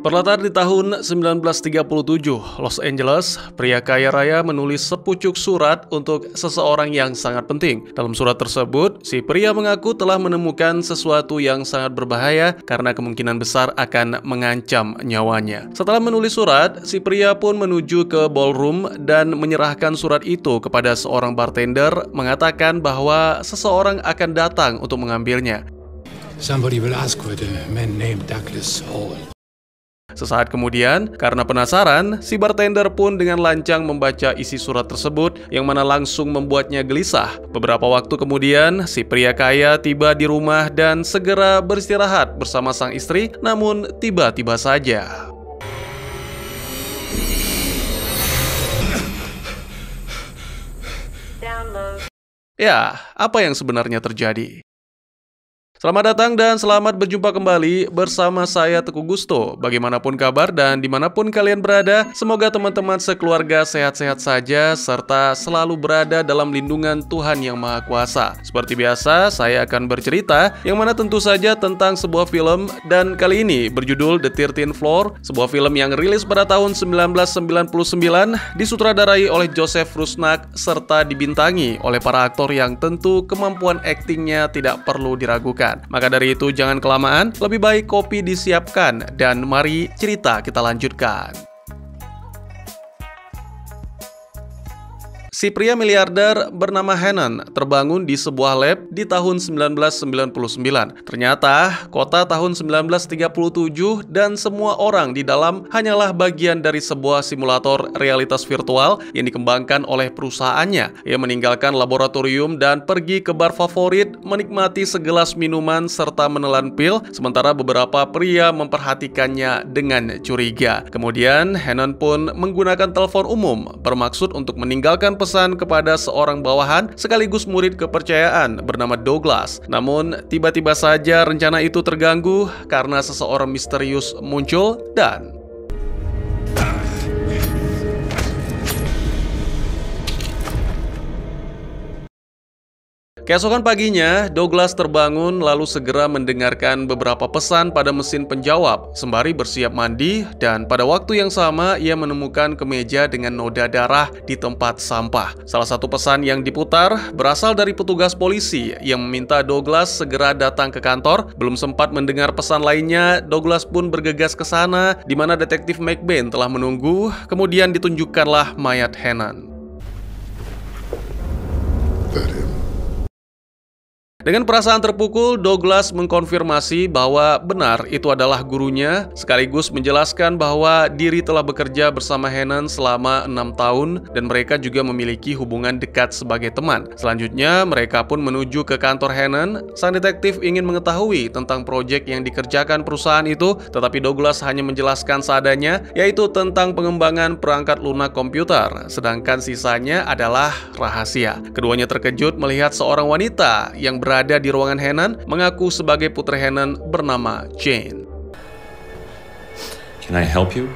Berlatar di tahun 1937, Los Angeles, pria kaya raya menulis sepucuk surat untuk seseorang yang sangat penting. Dalam surat tersebut, si pria mengaku telah menemukan sesuatu yang sangat berbahaya karena kemungkinan besar akan mengancam nyawanya. Setelah menulis surat, si pria pun menuju ke ballroom dan menyerahkan surat itu kepada seorang bartender, mengatakan bahwa seseorang akan datang untuk mengambilnya. Somebody will ask for the man named Douglas Hall. Sesaat kemudian, karena penasaran, si bartender pun dengan lancang membaca isi surat tersebut yang mana langsung membuatnya gelisah. Beberapa waktu kemudian, si pria kaya tiba di rumah dan segera beristirahat bersama sang istri, namun tiba-tiba saja. Ya, apa yang sebenarnya terjadi? Selamat datang dan selamat berjumpa kembali bersama saya Teguh Gusto. Bagaimanapun kabar dan dimanapun kalian berada, semoga teman-teman sekeluarga sehat-sehat saja serta selalu berada dalam lindungan Tuhan Yang Maha Kuasa. Seperti biasa, saya akan bercerita yang mana tentu saja tentang sebuah film dan kali ini berjudul The 13th Floor, sebuah film yang rilis pada tahun 1999, disutradarai oleh Joseph Rusnak serta dibintangi oleh para aktor yang tentu kemampuan aktingnya tidak perlu diragukan. Maka dari itu jangan kelamaan, lebih baik kopi disiapkan dan mari cerita kita lanjutkan. Si pria miliarder bernama Hannon terbangun di sebuah lab di tahun 1999. Ternyata, kota tahun 1937 dan semua orang di dalam hanyalah bagian dari sebuah simulator realitas virtual yang dikembangkan oleh perusahaannya. Ia meninggalkan laboratorium dan pergi ke bar favorit, menikmati segelas minuman serta menelan pil, sementara beberapa pria memperhatikannya dengan curiga. Kemudian, Hannon pun menggunakan telepon umum bermaksud untuk meninggalkan pesan kepada seorang bawahan sekaligus murid kepercayaan bernama Douglas. Namun, tiba-tiba saja rencana itu terganggu karena seseorang misterius muncul dan keesokan paginya, Douglas terbangun lalu segera mendengarkan beberapa pesan pada mesin penjawab, sembari bersiap mandi, dan pada waktu yang sama ia menemukan kemeja dengan noda darah di tempat sampah. Salah satu pesan yang diputar berasal dari petugas polisi yang meminta Douglas segera datang ke kantor. Belum sempat mendengar pesan lainnya, Douglas pun bergegas ke sana, di mana detektif McBain telah menunggu, kemudian ditunjukkanlah mayat Hannon. Dengan perasaan terpukul, Douglas mengkonfirmasi bahwa benar itu adalah gurunya, sekaligus menjelaskan bahwa diri telah bekerja bersama Hannon selama 6 tahun dan mereka juga memiliki hubungan dekat sebagai teman. Selanjutnya, mereka pun menuju ke kantor Hannon. Sang detektif ingin mengetahui tentang proyek yang dikerjakan perusahaan itu, tetapi Douglas hanya menjelaskan seadanya, yaitu tentang pengembangan perangkat lunak komputer, sedangkan sisanya adalah rahasia. Keduanya terkejut melihat seorang wanita yang berada di ruangan Hannon mengaku sebagai putri Hannon bernama Jane. Can I help you?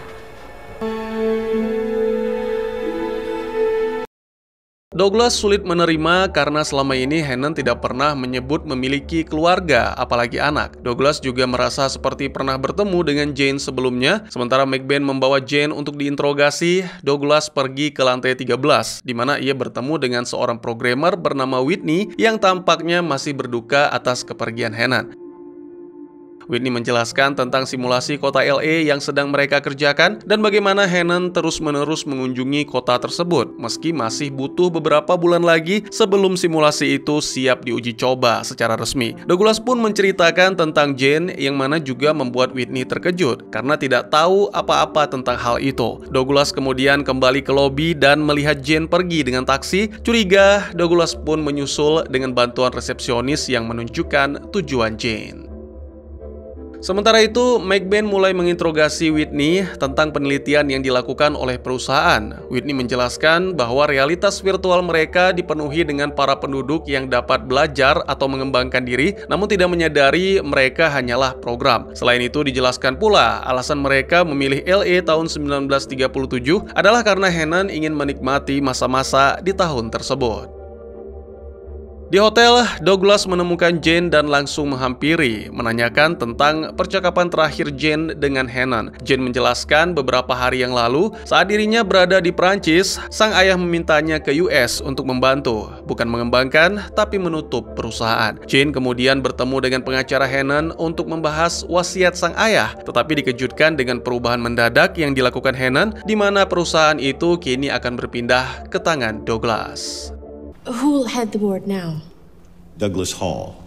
Douglas sulit menerima karena selama ini Hannon tidak pernah menyebut memiliki keluarga, apalagi anak. Douglas juga merasa seperti pernah bertemu dengan Jane sebelumnya. Sementara McBain membawa Jane untuk diinterogasi, Douglas pergi ke lantai 13, di mana ia bertemu dengan seorang programmer bernama Whitney yang tampaknya masih berduka atas kepergian Hannon. Whitney menjelaskan tentang simulasi kota LA yang sedang mereka kerjakan dan bagaimana Hannon terus-menerus mengunjungi kota tersebut meski masih butuh beberapa bulan lagi sebelum simulasi itu siap diuji coba secara resmi. Douglas pun menceritakan tentang Jane yang mana juga membuat Whitney terkejut karena tidak tahu apa-apa tentang hal itu. Douglas kemudian kembali ke lobi dan melihat Jane pergi dengan taksi. Curiga, Douglas pun menyusul dengan bantuan resepsionis yang menunjukkan tujuan Jane. Sementara itu, McBain mulai menginterogasi Whitney tentang penelitian yang dilakukan oleh perusahaan. Whitney menjelaskan bahwa realitas virtual mereka dipenuhi dengan para penduduk yang dapat belajar atau mengembangkan diri, namun tidak menyadari mereka hanyalah program. Selain itu, dijelaskan pula alasan mereka memilih LA tahun 1937 adalah karena Hannon ingin menikmati masa-masa di tahun tersebut. Di hotel, Douglas menemukan Jane dan langsung menghampiri, menanyakan tentang percakapan terakhir Jane dengan Hannon. Jane menjelaskan beberapa hari yang lalu, saat dirinya berada di Prancis, sang ayah memintanya ke US untuk membantu, bukan mengembangkan, tapi menutup perusahaan. Jane kemudian bertemu dengan pengacara Hannon untuk membahas wasiat sang ayah, tetapi dikejutkan dengan perubahan mendadak yang dilakukan Hannon, di mana perusahaan itu kini akan berpindah ke tangan Douglas. Who'll head the board now? Douglas Hall.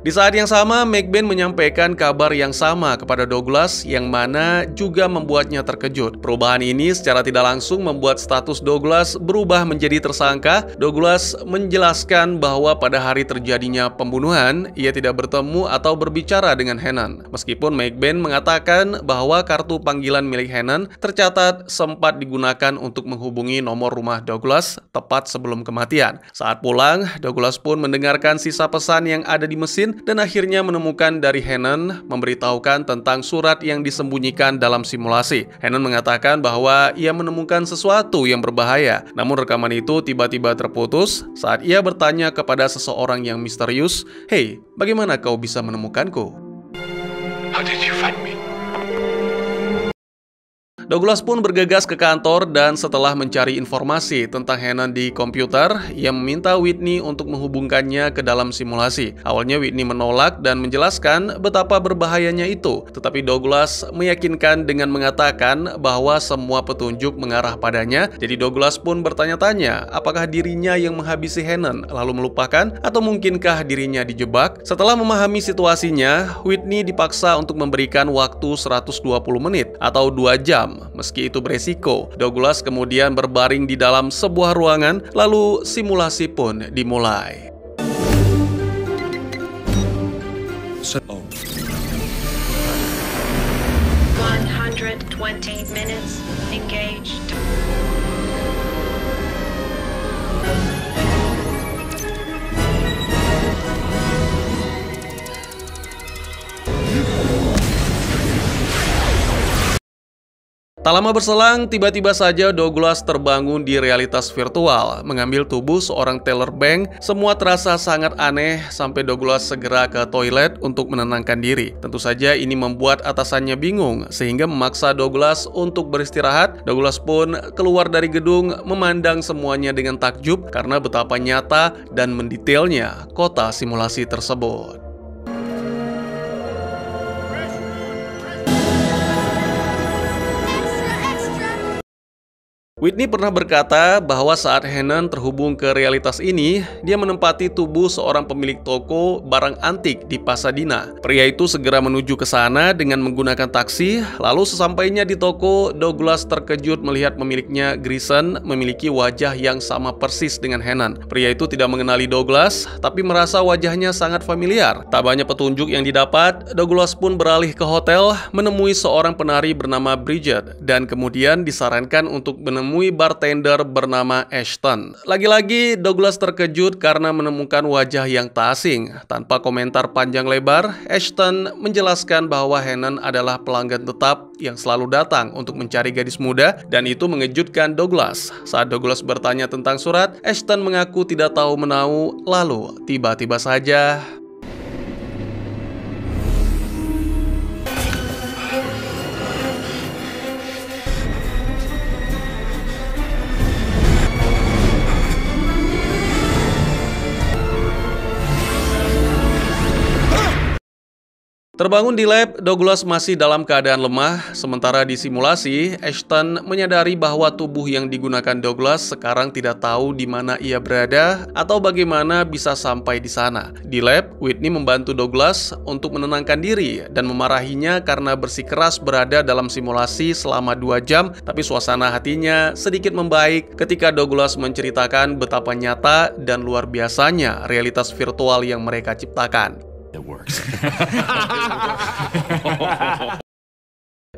Di saat yang sama, McBain menyampaikan kabar yang sama kepada Douglas yang mana juga membuatnya terkejut. Perubahan ini secara tidak langsung membuat status Douglas berubah menjadi tersangka. Douglas menjelaskan bahwa pada hari terjadinya pembunuhan, ia tidak bertemu atau berbicara dengan Hannon. Meskipun McBain mengatakan bahwa kartu panggilan milik Hannon tercatat sempat digunakan untuk menghubungi nomor rumah Douglas tepat sebelum kematian. Saat pulang, Douglas pun mendengarkan sisa pesan yang ada di mesin dan akhirnya menemukan dari Hannon memberitahukan tentang surat yang disembunyikan dalam simulasi. Hannon mengatakan bahwa ia menemukan sesuatu yang berbahaya, namun rekaman itu tiba-tiba terputus saat ia bertanya kepada seseorang yang misterius, "Hei, bagaimana kau bisa menemukanku?" How did you find me? Douglas pun bergegas ke kantor dan setelah mencari informasi tentang Hannon di komputer, ia meminta Whitney untuk menghubungkannya ke dalam simulasi. Awalnya Whitney menolak dan menjelaskan betapa berbahayanya itu, tetapi Douglas meyakinkan dengan mengatakan bahwa semua petunjuk mengarah padanya. Jadi Douglas pun bertanya-tanya apakah dirinya yang menghabisi Hannon lalu melupakan atau mungkinkah dirinya dijebak. Setelah memahami situasinya, Whitney dipaksa untuk memberikan waktu 120 menit atau 2 jam. Meski itu beresiko, Douglas kemudian berbaring di dalam sebuah ruangan, lalu simulasi pun dimulai. 120 minutes engaged. Tak lama berselang, tiba-tiba saja Douglas terbangun di realitas virtual, mengambil tubuh seorang teller bank. Semua terasa sangat aneh sampai Douglas segera ke toilet untuk menenangkan diri. Tentu saja ini membuat atasannya bingung, sehingga memaksa Douglas untuk beristirahat. Douglas pun keluar dari gedung memandang semuanya dengan takjub karena betapa nyata dan mendetailnya kota simulasi tersebut. Whitney pernah berkata bahwa saat Hannon terhubung ke realitas ini, dia menempati tubuh seorang pemilik toko barang antik di Pasadena. Pria itu segera menuju ke sana dengan menggunakan taksi, lalu sesampainya di toko, Douglas terkejut melihat pemiliknya, Grayson, memiliki wajah yang sama persis dengan Hannon. Pria itu tidak mengenali Douglas, tapi merasa wajahnya sangat familiar. Tak banyak petunjuk yang didapat, Douglas pun beralih ke hotel, menemui seorang penari bernama Bridget, dan kemudian disarankan untuk menemui bartender bernama Ashton. Lagi-lagi Douglas terkejut karena menemukan wajah yang tak asing. Tanpa komentar panjang lebar, Ashton menjelaskan bahwa Hannon adalah pelanggan tetap yang selalu datang untuk mencari gadis muda, dan itu mengejutkan Douglas. Saat Douglas bertanya tentang surat, Ashton mengaku tidak tahu menahu, lalu tiba-tiba saja terbangun di lab, Douglas masih dalam keadaan lemah, sementara di simulasi, Ashton menyadari bahwa tubuh yang digunakan Douglas sekarang tidak tahu di mana ia berada atau bagaimana bisa sampai di sana. Di lab, Whitney membantu Douglas untuk menenangkan diri dan memarahinya karena bersikeras berada dalam simulasi selama 2 jam, tapi suasana hatinya sedikit membaik ketika Douglas menceritakan betapa nyata dan luar biasanya realitas virtual yang mereka ciptakan. It works.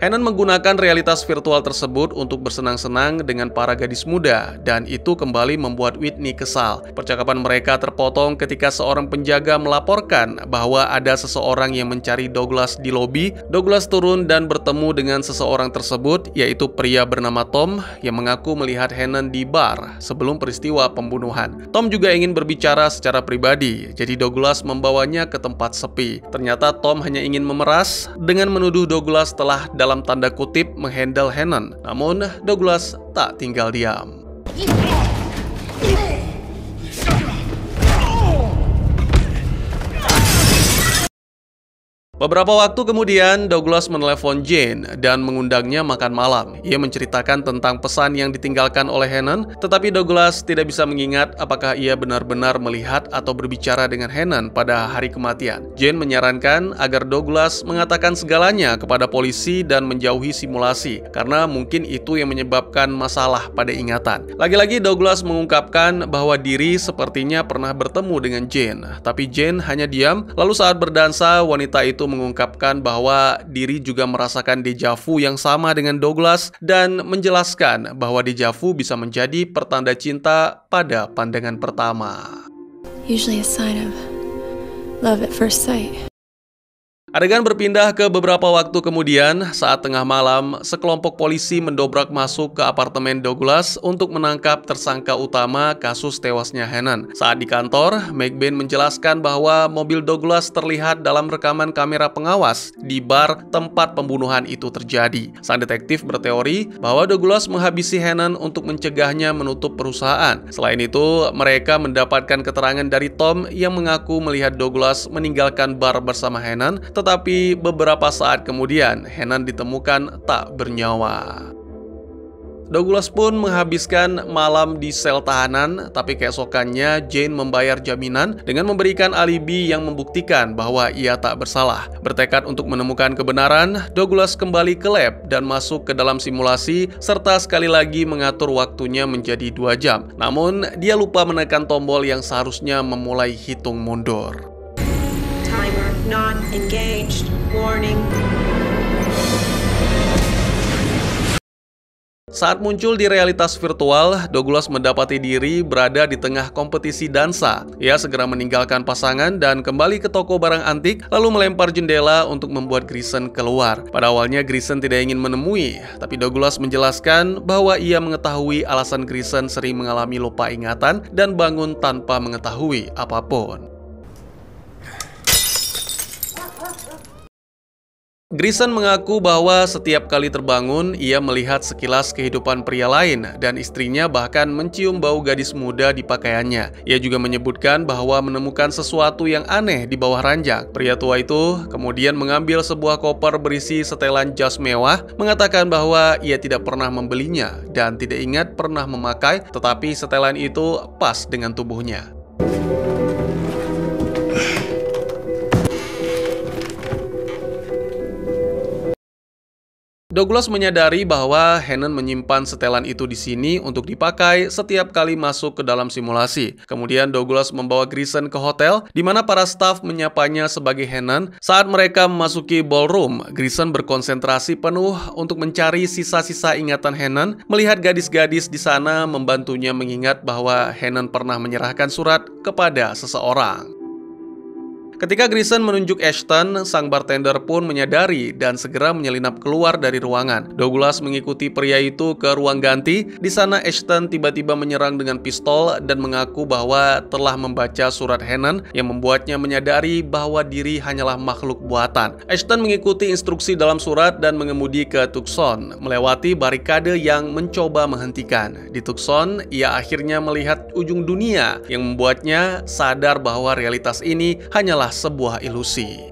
Hannon menggunakan realitas virtual tersebut untuk bersenang-senang dengan para gadis muda, dan itu kembali membuat Whitney kesal. Percakapan mereka terpotong ketika seorang penjaga melaporkan bahwa ada seseorang yang mencari Douglas di lobi. Douglas turun dan bertemu dengan seseorang tersebut, yaitu pria bernama Tom yang mengaku melihat Hannon di bar sebelum peristiwa pembunuhan. Tom juga ingin berbicara secara pribadi, jadi Douglas membawanya ke tempat sepi. Ternyata Tom hanya ingin memeras dengan menuduh Douglas telah dalam tanda kutip menghandle Hannon. Namun Douglas tak tinggal diam. Beberapa waktu kemudian, Douglas menelepon Jane dan mengundangnya makan malam. Ia menceritakan tentang pesan yang ditinggalkan oleh Hannon, tetapi Douglas tidak bisa mengingat apakah ia benar-benar melihat atau berbicara dengan Hannon pada hari kematian. Jane menyarankan agar Douglas mengatakan segalanya kepada polisi dan menjauhi simulasi, karena mungkin itu yang menyebabkan masalah pada ingatan. Lagi-lagi Douglas mengungkapkan bahwa diri sepertinya pernah bertemu dengan Jane, tapi Jane hanya diam. Lalu saat berdansa, wanita itu mengungkapkan bahwa diri juga merasakan dejavu yang sama dengan Douglas dan menjelaskan bahwa dejavu bisa menjadi pertanda cinta pada pandangan pertama. Usually a sign of love at first sight. Adegan berpindah ke beberapa waktu kemudian. Saat tengah malam, sekelompok polisi mendobrak masuk ke apartemen Douglas untuk menangkap tersangka utama kasus tewasnya Hannon. Saat di kantor, McBain menjelaskan bahwa mobil Douglas terlihat dalam rekaman kamera pengawas di bar tempat pembunuhan itu terjadi. Sang detektif berteori bahwa Douglas menghabisi Hannon untuk mencegahnya menutup perusahaan. Selain itu, mereka mendapatkan keterangan dari Tom yang mengaku melihat Douglas meninggalkan bar bersama Hannon. Tetapi beberapa saat kemudian, Hannon ditemukan tak bernyawa. Douglas pun menghabiskan malam di sel tahanan, tapi keesokannya Jane membayar jaminan dengan memberikan alibi yang membuktikan bahwa ia tak bersalah. Bertekad untuk menemukan kebenaran, Douglas kembali ke lab dan masuk ke dalam simulasi, serta sekali lagi mengatur waktunya menjadi 2 jam. Namun, dia lupa menekan tombol yang seharusnya memulai hitung mundur. Timer not engaged. Warning. Saat muncul di realitas virtual, Douglas mendapati diri berada di tengah kompetisi dansa. Ia segera meninggalkan pasangan dan kembali ke toko barang antik, lalu melempar jendela untuk membuat Grayson keluar. Pada awalnya Grayson tidak ingin menemui, tapi Douglas menjelaskan bahwa ia mengetahui alasan Grayson sering mengalami lupa ingatan dan bangun tanpa mengetahui apapun. Grayson mengaku bahwa setiap kali terbangun, ia melihat sekilas kehidupan pria lain dan istrinya bahkan mencium bau gadis muda di pakaiannya. Ia juga menyebutkan bahwa menemukan sesuatu yang aneh di bawah ranjang. Pria tua itu kemudian mengambil sebuah koper berisi setelan jas mewah, mengatakan bahwa ia tidak pernah membelinya dan tidak ingat pernah memakai, tetapi setelan itu pas dengan tubuhnya. Douglas menyadari bahwa Hannon menyimpan setelan itu di sini untuk dipakai setiap kali masuk ke dalam simulasi. Kemudian Douglas membawa Grayson ke hotel, di mana para staf menyapanya sebagai Hannon. Saat mereka memasuki ballroom, Grayson berkonsentrasi penuh untuk mencari sisa-sisa ingatan Hannon. Melihat gadis-gadis di sana membantunya mengingat bahwa Hannon pernah menyerahkan surat kepada seseorang. Ketika Grayson menunjuk Ashton, sang bartender pun menyadari dan segera menyelinap keluar dari ruangan. Douglas mengikuti pria itu ke ruang ganti. Di sana Ashton tiba-tiba menyerang dengan pistol dan mengaku bahwa telah membaca surat Hannon yang membuatnya menyadari bahwa diri hanyalah makhluk buatan. Ashton mengikuti instruksi dalam surat dan mengemudi ke Tucson, melewati barikade yang mencoba menghentikan. Di Tucson, ia akhirnya melihat ujung dunia yang membuatnya sadar bahwa realitas ini hanyalah sebuah ilusi.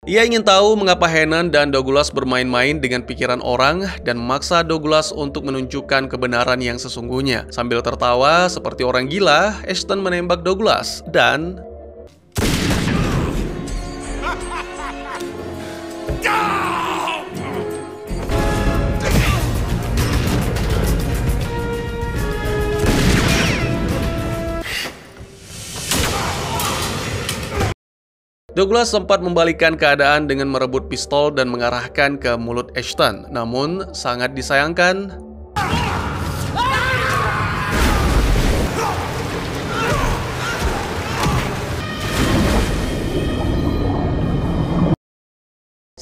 Ia ingin tahu mengapa Hannon dan Douglas bermain-main dengan pikiran orang dan memaksa Douglas untuk menunjukkan kebenaran yang sesungguhnya. Sambil tertawa seperti orang gila, Ashton menembak Douglas dan Douglas sempat membalikkan keadaan dengan merebut pistol dan mengarahkan ke mulut Ashton. Namun, sangat disayangkan,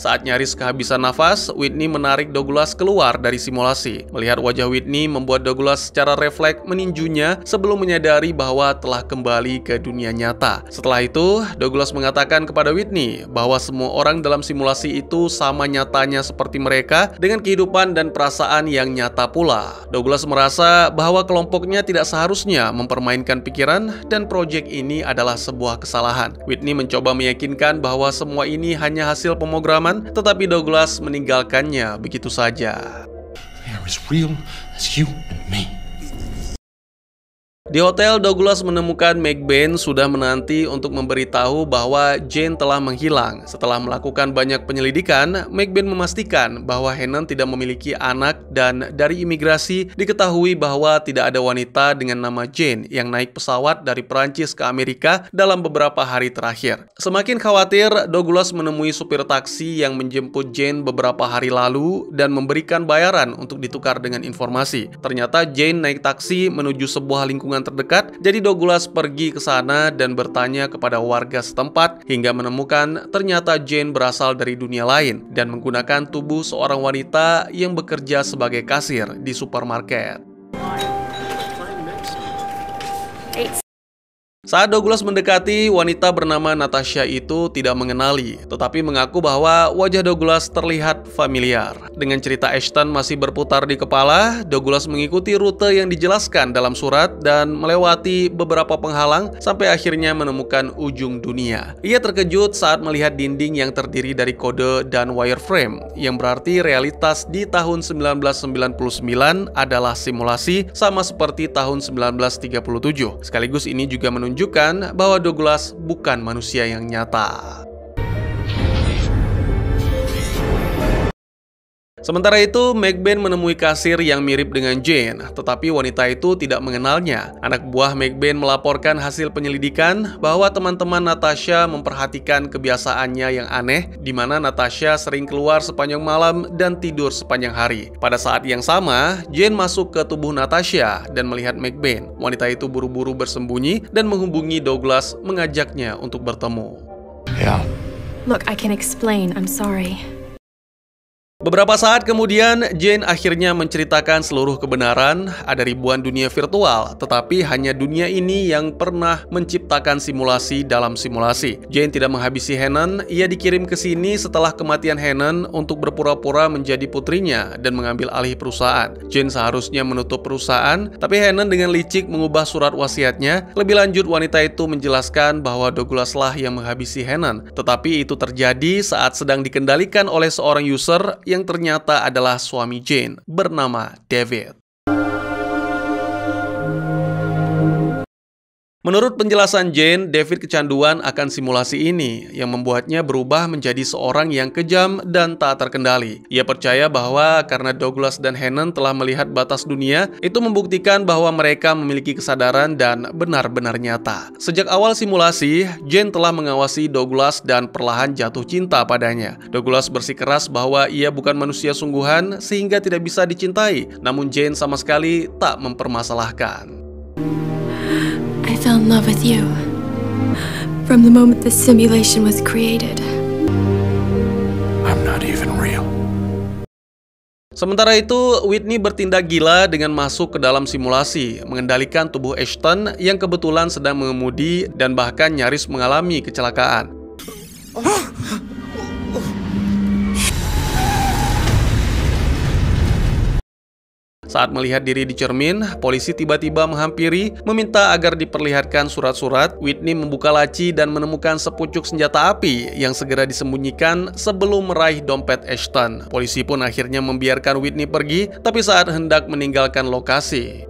saat nyaris kehabisan nafas, Whitney menarik Douglas keluar dari simulasi. Melihat wajah Whitney membuat Douglas secara refleks meninjunya sebelum menyadari bahwa telah kembali ke dunia nyata. Setelah itu, Douglas mengatakan kepada Whitney bahwa semua orang dalam simulasi itu sama nyatanya seperti mereka dengan kehidupan dan perasaan yang nyata pula. Douglas merasa bahwa kelompoknya tidak seharusnya mempermainkan pikiran dan proyek ini adalah sebuah kesalahan. Whitney mencoba meyakinkan bahwa semua ini hanya hasil pemrograman, tetapi Douglas meninggalkannya begitu saja. They are as real as you and me. Di hotel, Douglas menemukan McBain sudah menanti untuk memberitahu bahwa Jane telah menghilang. Setelah melakukan banyak penyelidikan, McBain memastikan bahwa Hannon tidak memiliki anak dan dari imigrasi diketahui bahwa tidak ada wanita dengan nama Jane yang naik pesawat dari Perancis ke Amerika dalam beberapa hari terakhir. Semakin khawatir, Douglas menemui supir taksi yang menjemput Jane beberapa hari lalu dan memberikan bayaran untuk ditukar dengan informasi. Ternyata Jane naik taksi menuju sebuah lingkungan terdekat, jadi Douglas pergi ke sana dan bertanya kepada warga setempat hingga menemukan ternyata Jane berasal dari dunia lain dan menggunakan tubuh seorang wanita yang bekerja sebagai kasir di supermarket. Saat Douglas mendekati, wanita bernama Natasha itu tidak mengenali, tetapi mengaku bahwa wajah Douglas terlihat familiar. Dengan cerita Ashton masih berputar di kepala, Douglas mengikuti rute yang dijelaskan dalam surat dan melewati beberapa penghalang sampai akhirnya menemukan ujung dunia. Ia terkejut saat melihat dinding yang terdiri dari kode dan wireframe, yang berarti realitas di tahun 1999 adalah simulasi sama seperti tahun 1937. Sekaligus ini juga menunjukkan bahwa Douglas bukan manusia yang nyata. Sementara itu, McBain menemui kasir yang mirip dengan Jane, tetapi wanita itu tidak mengenalnya. Anak buah McBain melaporkan hasil penyelidikan bahwa teman-teman Natasha memperhatikan kebiasaannya yang aneh, di mana Natasha sering keluar sepanjang malam dan tidur sepanjang hari. Pada saat yang sama, Jane masuk ke tubuh Natasha dan melihat McBain. Wanita itu buru-buru bersembunyi dan menghubungi Douglas, mengajaknya untuk bertemu. Yeah. Look, I can explain. I'm sorry. Beberapa saat kemudian, Jane akhirnya menceritakan seluruh kebenaran. Ada ribuan dunia virtual, tetapi hanya dunia ini yang pernah menciptakan simulasi dalam simulasi. Jane tidak menghabisi Hannon, ia dikirim ke sini setelah kematian Hannon untuk berpura-pura menjadi putrinya dan mengambil alih perusahaan. Jane seharusnya menutup perusahaan, tapi Hannon dengan licik mengubah surat wasiatnya. Lebih lanjut, wanita itu menjelaskan bahwa Douglas lah yang menghabisi Hannon, tetapi itu terjadi saat sedang dikendalikan oleh seorang user yang ternyata adalah suami Jane bernama David. Menurut penjelasan Jane, David kecanduan akan simulasi ini yang membuatnya berubah menjadi seorang yang kejam dan tak terkendali. Ia percaya bahwa karena Douglas dan Hannon telah melihat batas dunia, itu membuktikan bahwa mereka memiliki kesadaran dan benar-benar nyata. Sejak awal simulasi, Jane telah mengawasi Douglas dan perlahan jatuh cinta padanya. Douglas bersikeras bahwa ia bukan manusia sungguhan sehingga tidak bisa dicintai, namun Jane sama sekali tak mempermasalahkan. I fell in love with you from the moment the simulation was created. I'm not even real. Sementara itu, Whitney bertindak gila dengan masuk ke dalam simulasi, mengendalikan tubuh Ashton yang kebetulan sedang mengemudi dan bahkan nyaris mengalami kecelakaan. Saat melihat diri di cermin, polisi tiba-tiba menghampiri, meminta agar diperlihatkan surat-surat. Whitney membuka laci dan menemukan sepucuk senjata api yang segera disembunyikan sebelum meraih dompet Ashton. Polisi pun akhirnya membiarkan Whitney pergi, tapi saat hendak meninggalkan lokasi,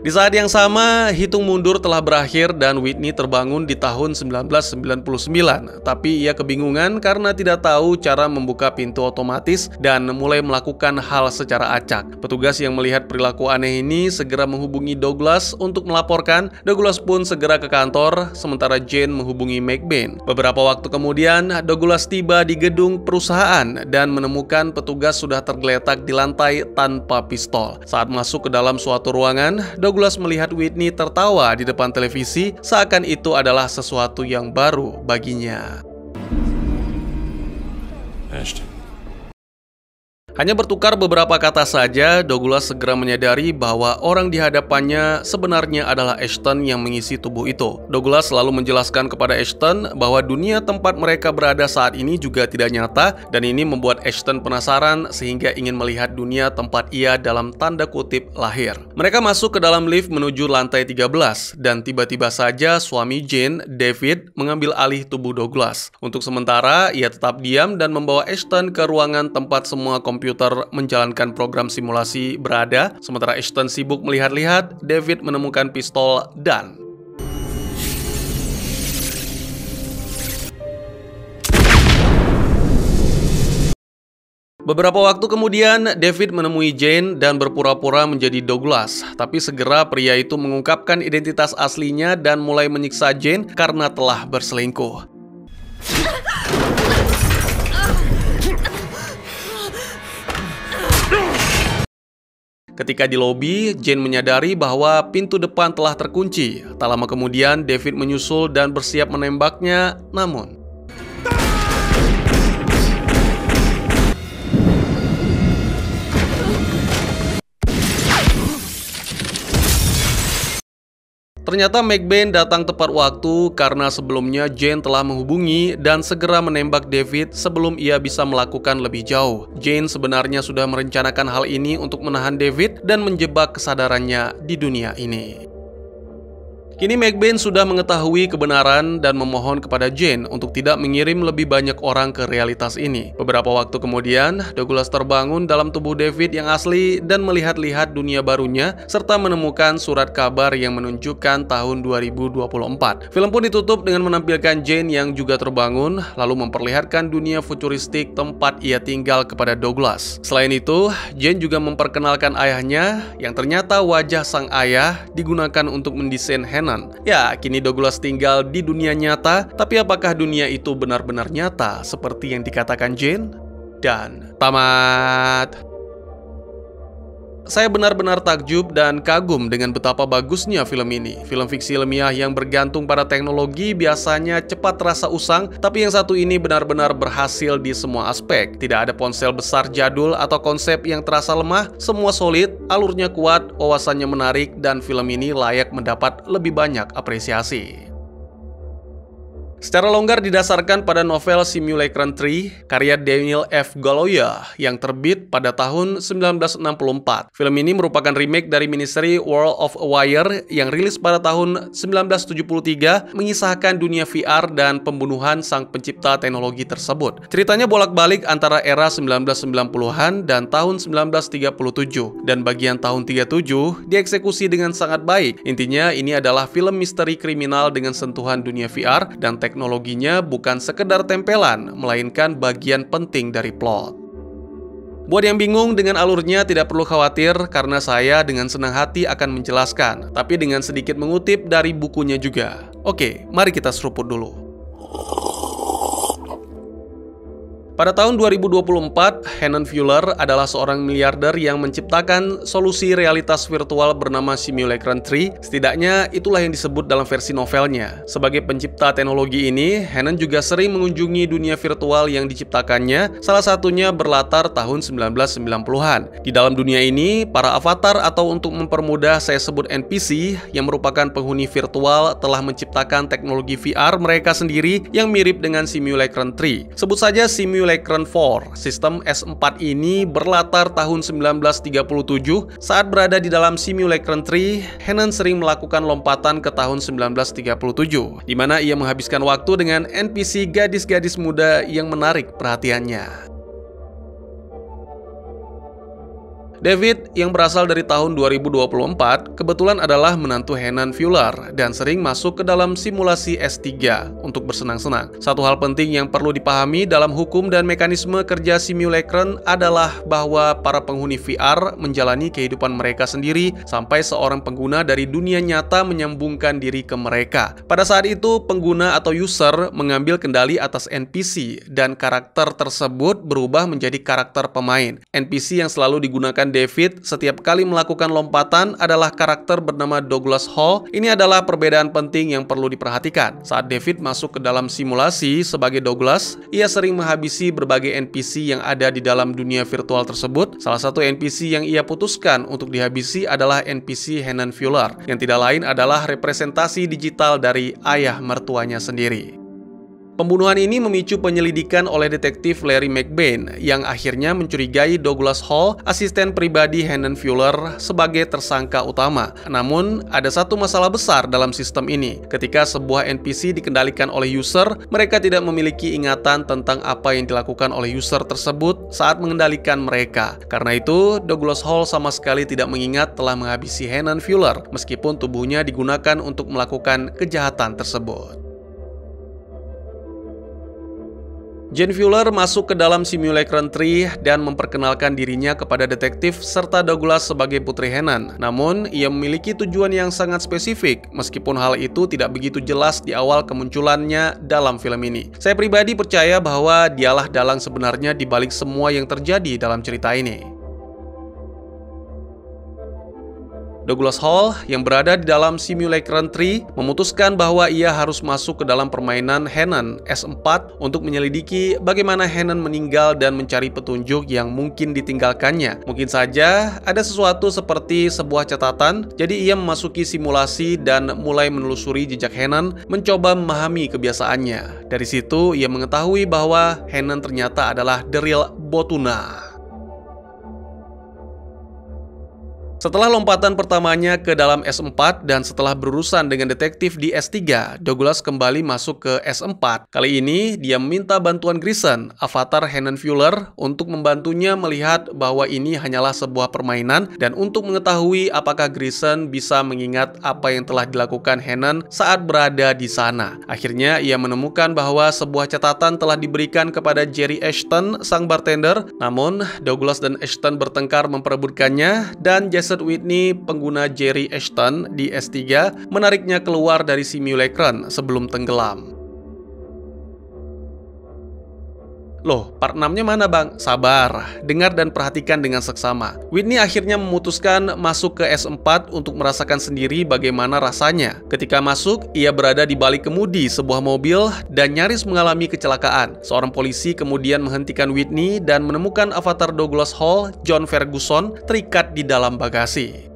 Di saat yang sama, hitung mundur telah berakhir dan Whitney terbangun di tahun 1999. Tapi ia kebingungan karena tidak tahu cara membuka pintu otomatis dan mulai melakukan hal secara acak. Petugas yang melihat perilaku aneh ini segera menghubungi Douglas untuk melaporkan. Douglas pun segera ke kantor, sementara Jane menghubungi McBain. Beberapa waktu kemudian, Douglas tiba di gedung perusahaan dan menemukan petugas sudah tergeletak di lantai tanpa pistol. Saat masuk ke dalam suatu ruangan, Douglas melihat Whitney tertawa di depan televisi, seakan itu adalah sesuatu yang baru baginya. Ashton. Hanya bertukar beberapa kata saja, Douglas segera menyadari bahwa orang di hadapannya sebenarnya adalah Ashton yang mengisi tubuh itu. Douglas selalu menjelaskan kepada Ashton bahwa dunia tempat mereka berada saat ini juga tidak nyata, dan ini membuat Ashton penasaran sehingga ingin melihat dunia tempat ia dalam tanda kutip lahir. Mereka masuk ke dalam lift menuju lantai 13, dan tiba-tiba saja suami Jane, David, mengambil alih tubuh Douglas. Untuk sementara, ia tetap diam dan membawa Ashton ke ruangan tempat semua komputer menjalankan program simulasi berada. Sementara Ashton sibuk melihat-lihat, David menemukan pistol dan beberapa waktu kemudian, David menemui Jane dan berpura-pura menjadi Douglas. Tapi segera pria itu mengungkapkan identitas aslinya dan mulai menyiksa Jane karena telah berselingkuh. Ketika di lobi, Jane menyadari bahwa pintu depan telah terkunci. Tak lama kemudian, David menyusul dan bersiap menembaknya, namun ternyata McBain datang tepat waktu karena sebelumnya Jane telah menghubungi dan segera menembak David sebelum ia bisa melakukan lebih jauh. Jane sebenarnya sudah merencanakan hal ini untuk menahan David dan menjebak kesadarannya di dunia ini. Kini McBain sudah mengetahui kebenaran dan memohon kepada Jane untuk tidak mengirim lebih banyak orang ke realitas ini. Beberapa waktu kemudian, Douglas terbangun dalam tubuh David yang asli dan melihat-lihat dunia barunya, serta menemukan surat kabar yang menunjukkan tahun 2024. Film pun ditutup dengan menampilkan Jane yang juga terbangun, lalu memperlihatkan dunia futuristik tempat ia tinggal kepada Douglas. Selain itu, Jane juga memperkenalkan ayahnya, yang ternyata wajah sang ayah digunakan untuk mendesain Hannah. Ya, kini Douglas tinggal di dunia nyata, tapi apakah dunia itu benar-benar nyata seperti yang dikatakan Jane? Dan tamat. Saya benar-benar takjub dan kagum dengan betapa bagusnya film ini. Film fiksi ilmiah yang bergantung pada teknologi biasanya cepat terasa usang, tapi yang satu ini benar-benar berhasil di semua aspek. Tidak ada ponsel besar jadul atau konsep yang terasa lemah, semua solid, alurnya kuat, wawasannya menarik, dan film ini layak mendapat lebih banyak apresiasi. Secara longgar didasarkan pada novel Simulacrum 3 karya Daniel F. Galouye yang terbit pada tahun 1964. Film ini merupakan remake dari miniseri World of Wire yang rilis pada tahun 1973, mengisahkan dunia VR dan pembunuhan sang pencipta teknologi tersebut. Ceritanya bolak-balik antara era 1990-an dan tahun 1937, dan bagian tahun 37 dieksekusi dengan sangat baik. Intinya ini adalah film misteri kriminal dengan sentuhan dunia VR, dan teknologinya bukan sekedar tempelan, melainkan bagian penting dari plot. Buat yang bingung dengan alurnya tidak perlu khawatir karena saya dengan senang hati akan menjelaskan, tapi dengan sedikit mengutip dari bukunya juga. Oke, mari kita seruput dulu. Pada tahun 2024, Hannon Fuller adalah seorang miliarder yang menciptakan solusi realitas virtual bernama Simulacrum 3. Setidaknya itulah yang disebut dalam versi novelnya. Sebagai pencipta teknologi ini, Hannon juga sering mengunjungi dunia virtual yang diciptakannya, salah satunya berlatar tahun 1990-an. Di dalam dunia ini, para avatar atau untuk mempermudah saya sebut NPC yang merupakan penghuni virtual telah menciptakan teknologi VR mereka sendiri yang mirip dengan Simulacrum 3. Sebut saja Simulacrum 4. Sistem S4 ini berlatar tahun 1937. Saat berada di dalam Simulacrum 3, Hannon sering melakukan lompatan ke tahun 1937, di mana ia menghabiskan waktu dengan NPC gadis-gadis muda yang menarik perhatiannya. David, yang berasal dari tahun 2024, kebetulan adalah menantu Hannon Fuller dan sering masuk ke dalam simulasi S3 untuk bersenang-senang. Satu hal penting yang perlu dipahami dalam hukum dan mekanisme kerja simulacron adalah bahwa para penghuni VR menjalani kehidupan mereka sendiri sampai seorang pengguna dari dunia nyata menyambungkan diri ke mereka. Pada saat itu, pengguna atau user mengambil kendali atas NPC dan karakter tersebut berubah menjadi karakter pemain. NPC yang selalu digunakan David setiap kali melakukan lompatan adalah karakter bernama Douglas Hall. Ini adalah perbedaan penting yang perlu diperhatikan. Saat David masuk ke dalam simulasi sebagai Douglas, ia sering menghabisi berbagai NPC yang ada di dalam dunia virtual tersebut. Salah satu NPC yang ia putuskan untuk dihabisi adalah NPC Hannon Fuller, yang tidak lain adalah representasi digital dari ayah mertuanya sendiri. Pembunuhan ini memicu penyelidikan oleh detektif Larry McBain yang akhirnya mencurigai Douglas Hall, asisten pribadi Hannon Fuller, sebagai tersangka utama. Namun, ada satu masalah besar dalam sistem ini. Ketika sebuah NPC dikendalikan oleh user, mereka tidak memiliki ingatan tentang apa yang dilakukan oleh user tersebut saat mengendalikan mereka. Karena itu, Douglas Hall sama sekali tidak mengingat telah menghabisi Hannon Fuller, meskipun tubuhnya digunakan untuk melakukan kejahatan tersebut. Jane Fuller masuk ke dalam simulacron tree dan memperkenalkan dirinya kepada detektif serta Douglas sebagai putri Hannon. Namun, ia memiliki tujuan yang sangat spesifik, meskipun hal itu tidak begitu jelas di awal kemunculannya dalam film ini. Saya pribadi percaya bahwa dialah dalang sebenarnya di balik semua yang terjadi dalam cerita ini. Douglas Hall, yang berada di dalam simulacron tree, memutuskan bahwa ia harus masuk ke dalam permainan Hannon S4 untuk menyelidiki bagaimana Hannon meninggal dan mencari petunjuk yang mungkin ditinggalkannya. Mungkin saja ada sesuatu seperti sebuah catatan, jadi ia memasuki simulasi dan mulai menelusuri jejak Hannon, mencoba memahami kebiasaannya. Dari situ, ia mengetahui bahwa Hannon ternyata adalah The Real Botuna. Setelah lompatan pertamanya ke dalam S4 dan setelah berurusan dengan detektif di S3, Douglas kembali masuk ke S4. Kali ini, dia meminta bantuan Grayson, avatar Hannon Fuller, untuk membantunya melihat bahwa ini hanyalah sebuah permainan dan untuk mengetahui apakah Grayson bisa mengingat apa yang telah dilakukan Hannon saat berada di sana. Akhirnya, ia menemukan bahwa sebuah catatan telah diberikan kepada Jerry Ashton, sang bartender. Namun, Douglas dan Ashton bertengkar memperebutkannya dan Jason Whitney, pengguna Jerry Ashton di S3, menariknya keluar dari simulacron sebelum tenggelam. Loh, part 6-nya mana bang? Sabar, dengar dan perhatikan dengan seksama. Whitney akhirnya memutuskan masuk ke S4 untuk merasakan sendiri bagaimana rasanya. Ketika masuk, ia berada di balik kemudi sebuah mobil dan nyaris mengalami kecelakaan. Seorang polisi kemudian menghentikan Whitney dan menemukan avatar Douglas Hall, John Ferguson, terikat di dalam bagasi.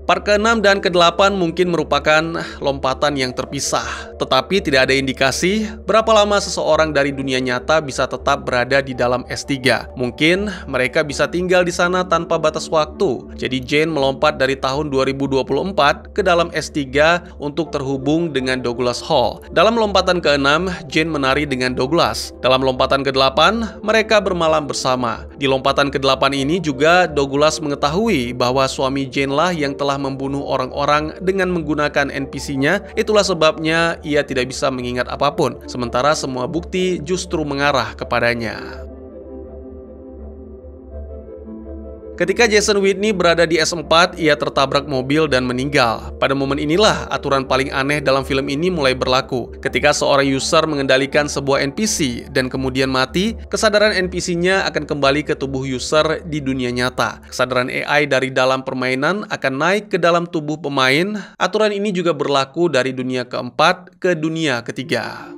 Part ke-6 dan ke-8 mungkin merupakan lompatan yang terpisah, tetapi tidak ada indikasi berapa lama seseorang dari dunia nyata bisa tetap berada di dalam S3. Mungkin mereka bisa tinggal di sana tanpa batas waktu. Jadi Jane melompat dari tahun 2024 ke dalam S3 untuk terhubung dengan Douglas Hall. Dalam lompatan ke-6, Jane menari dengan Douglas. Dalam lompatan ke-8, mereka bermalam bersama. Di lompatan ke-8 ini juga Douglas mengetahui bahwa suami Jane lah yang telah membunuh orang-orang dengan menggunakan NPC-nya. Itulah sebabnya ia tidak bisa mengingat apapun, sementara semua bukti justru mengarah kepadanya. Ketika Jason Whitney berada di S4, ia tertabrak mobil dan meninggal. Pada momen inilah aturan paling aneh dalam film ini mulai berlaku. Ketika seorang user mengendalikan sebuah NPC dan kemudian mati, kesadaran NPC-nya akan kembali ke tubuh user di dunia nyata. Kesadaran AI dari dalam permainan akan naik ke dalam tubuh pemain. Aturan ini juga berlaku dari dunia keempat ke dunia ketiga.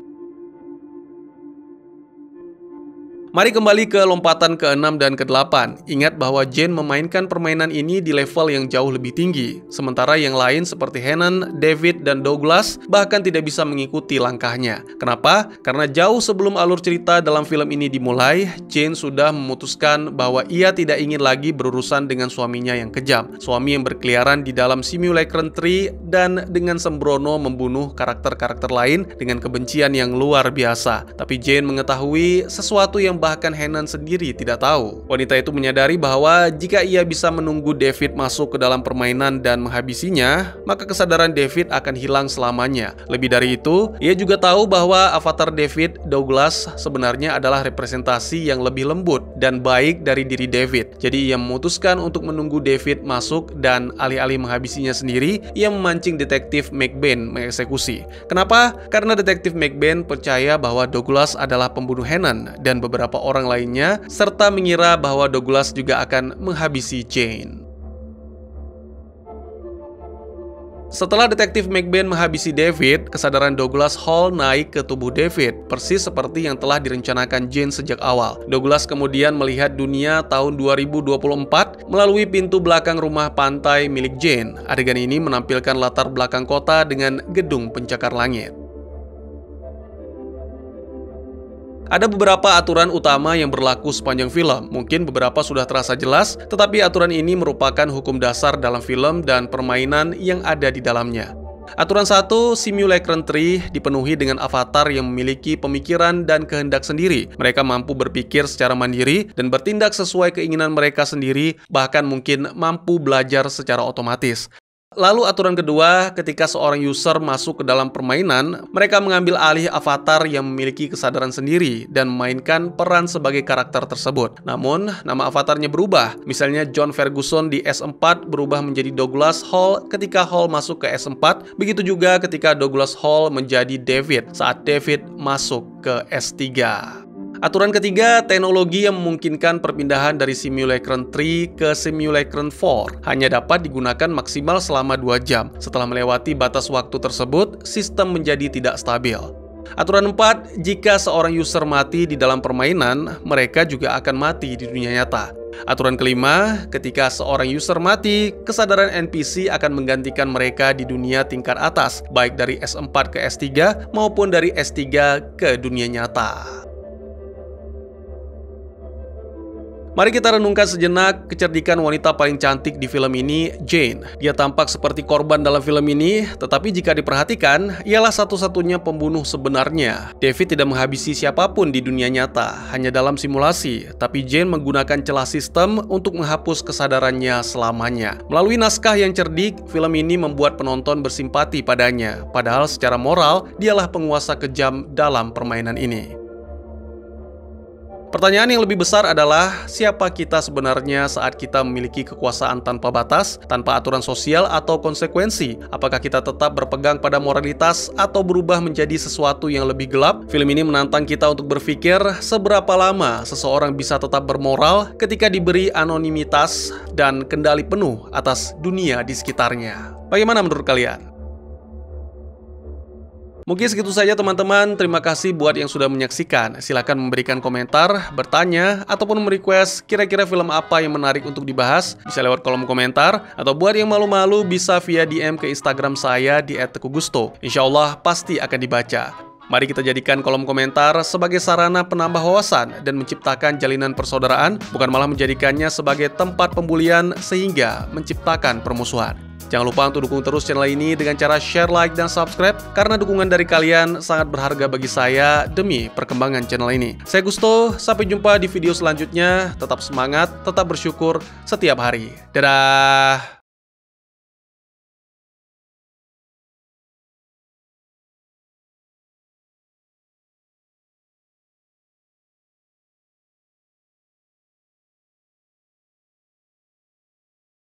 Mari kembali ke lompatan ke-6 dan ke-8. Ingat bahwa Jane memainkan permainan ini di level yang jauh lebih tinggi, sementara yang lain seperti Hannon, David, dan Douglas bahkan tidak bisa mengikuti langkahnya. Kenapa? Karena jauh sebelum alur cerita dalam film ini dimulai, Jane sudah memutuskan bahwa ia tidak ingin lagi berurusan dengan suaminya yang kejam, suami yang berkeliaran di dalam simulacron tree dan dengan sembrono membunuh karakter-karakter lain dengan kebencian yang luar biasa. Tapi Jane mengetahui sesuatu yang yang bahkan Hannon sendiri tidak tahu. Wanita itu menyadari bahwa jika ia bisa menunggu David masuk ke dalam permainan dan menghabisinya, maka kesadaran David akan hilang selamanya. Lebih dari itu, ia juga tahu bahwa avatar David, Douglas, sebenarnya adalah representasi yang lebih lembut dan baik dari diri David. Jadi ia memutuskan untuk menunggu David masuk dan alih-alih menghabisinya sendiri, ia memancing detektif McBain mengeksekusi. Kenapa? Karena detektif McBain percaya bahwa Douglas adalah pembunuh Hannon dan beberapa orang lainnya, serta mengira bahwa Douglas juga akan menghabisi Jane. Setelah detektif McBain menghabisi David, kesadaran Douglas Hall naik ke tubuh David, persis seperti yang telah direncanakan Jane sejak awal. Douglas kemudian melihat dunia tahun 2024 melalui pintu belakang rumah pantai milik Jane. Adegan ini menampilkan latar belakang kota dengan gedung pencakar langit. Ada beberapa aturan utama yang berlaku sepanjang film. Mungkin beberapa sudah terasa jelas, tetapi aturan ini merupakan hukum dasar dalam film dan permainan yang ada di dalamnya. Aturan 1, Simulacrum Tree dipenuhi dengan avatar yang memiliki pemikiran dan kehendak sendiri. Mereka mampu berpikir secara mandiri dan bertindak sesuai keinginan mereka sendiri, bahkan mungkin mampu belajar secara otomatis. Lalu aturan kedua, ketika seorang user masuk ke dalam permainan, mereka mengambil alih avatar yang memiliki kesadaran sendiri dan memainkan peran sebagai karakter tersebut. Namun, nama avatarnya berubah. Misalnya John Ferguson di S4 berubah menjadi Douglas Hall ketika Hall masuk ke S4. Begitu juga ketika Douglas Hall menjadi David saat David masuk ke S3. Aturan ketiga, teknologi yang memungkinkan perpindahan dari Simulacrum 3 ke Simulacrum 4 hanya dapat digunakan maksimal selama 2 jam. Setelah melewati batas waktu tersebut, sistem menjadi tidak stabil. Aturan 4, jika seorang user mati di dalam permainan, mereka juga akan mati di dunia nyata. Aturan kelima, ketika seorang user mati, kesadaran NPC akan menggantikan mereka di dunia tingkat atas, baik dari S4 ke S3 maupun dari S3 ke dunia nyata. Mari kita renungkan sejenak kecerdikan wanita paling cantik di film ini, Jane. Dia tampak seperti korban dalam film ini, tetapi jika diperhatikan, ialah satu-satunya pembunuh sebenarnya. David tidak menghabisi siapapun di dunia nyata, hanya dalam simulasi. Tapi Jane menggunakan celah sistem untuk menghapus kesadarannya selamanya. Melalui naskah yang cerdik, film ini membuat penonton bersimpati padanya. Padahal secara moral, dialah penguasa kejam dalam permainan ini. Pertanyaan yang lebih besar adalah, siapa kita sebenarnya saat kita memiliki kekuasaan tanpa batas, tanpa aturan sosial atau konsekuensi? Apakah kita tetap berpegang pada moralitas atau berubah menjadi sesuatu yang lebih gelap? Film ini menantang kita untuk berpikir seberapa lama seseorang bisa tetap bermoral ketika diberi anonimitas dan kendali penuh atas dunia di sekitarnya. Bagaimana menurut kalian? Mungkin segitu saja teman-teman, terima kasih buat yang sudah menyaksikan. Silahkan memberikan komentar, bertanya, ataupun merequest kira-kira film apa yang menarik untuk dibahas. Bisa lewat kolom komentar, atau buat yang malu-malu bisa via DM ke Instagram saya di @tegugusto. Insya Allah pasti akan dibaca. Mari kita jadikan kolom komentar sebagai sarana penambah wawasan dan menciptakan jalinan persaudaraan, bukan malah menjadikannya sebagai tempat pembulian sehingga menciptakan permusuhan. Jangan lupa untuk dukung terus channel ini dengan cara share, like, dan subscribe, karena dukungan dari kalian sangat berharga bagi saya demi perkembangan channel ini. Saya Gusto, sampai jumpa di video selanjutnya. Tetap semangat, tetap bersyukur setiap hari. Dadah!